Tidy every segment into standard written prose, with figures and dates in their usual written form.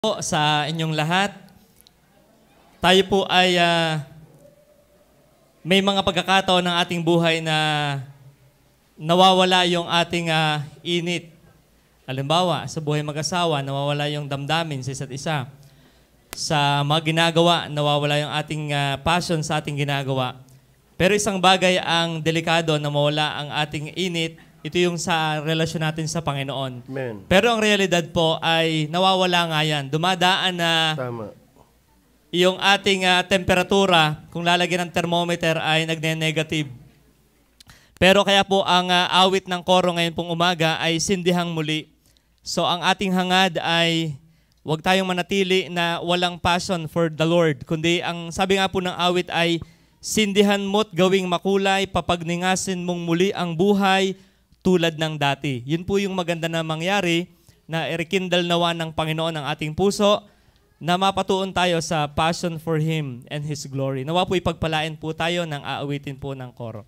Po sa inyong lahat. Tayo po ay may mga pagkakataon ng ating buhay na nawawala yung ating init. Halimbawa, sa buhay mag-asawa, nawawala yung damdamin sa isa't isa. Sa mga ginagawa, nawawala yung ating passion sa ating ginagawa. Pero isang bagay ang delikado na mawala ang ating init, ito yung sa relasyon natin sa Panginoon. Amen. Pero ang realidad po ay nawawala nga yan. Dumadaan na Tama. yung ating temperatura, kung lalagyan ng thermometer ay nagne-negative. Pero kaya po ang awit ng koro ngayon pong umaga ay sindihang muli. So ang ating hangad ay huwag tayong manatili na walang passion for the Lord. Kundi ang sabi nga po ng awit ay sindihan mo't gawing makulay, papagningasin mong muli ang buhay, tulad ng dati. Yun po yung maganda na mangyari na i-rekindle nawa ng Panginoon ang ating puso na mapatuon tayo sa passion for Him and His glory. Nawa po ipagpalain po tayo ng aawitin po ng koro.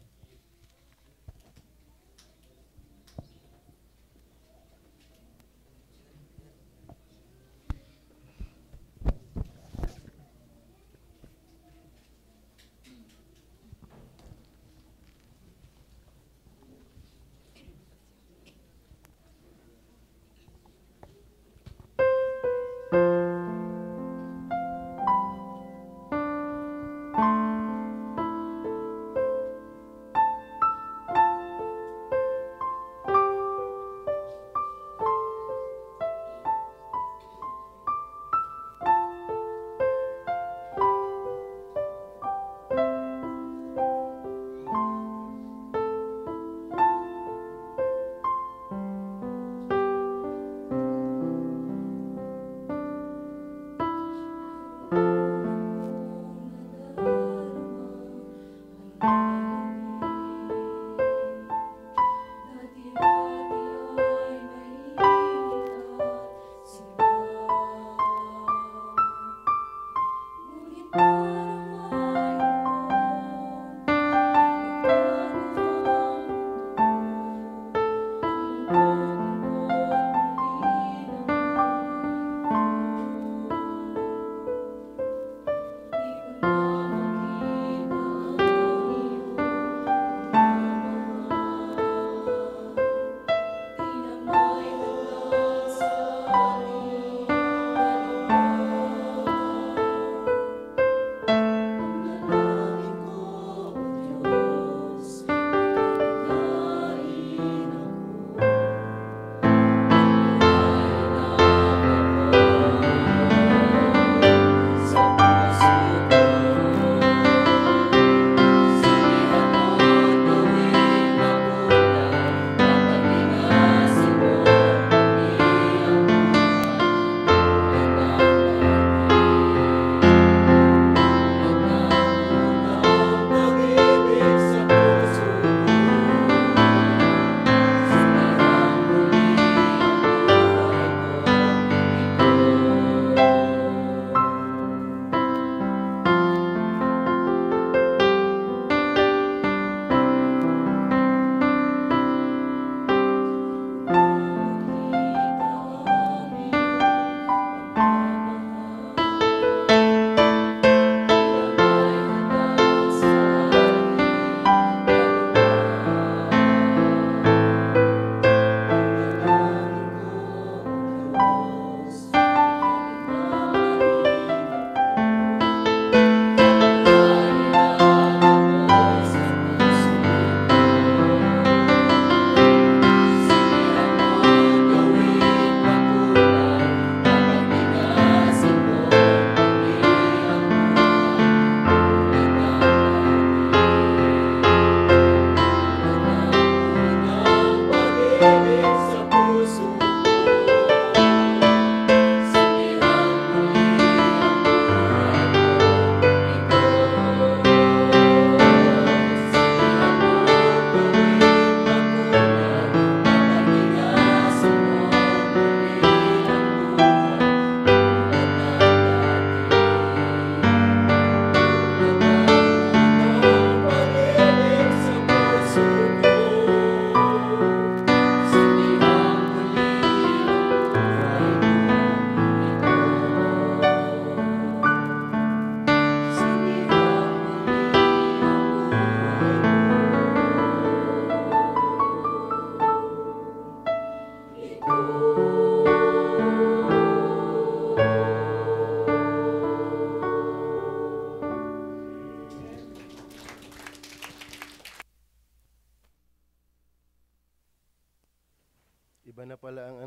Iba na pala ang ano.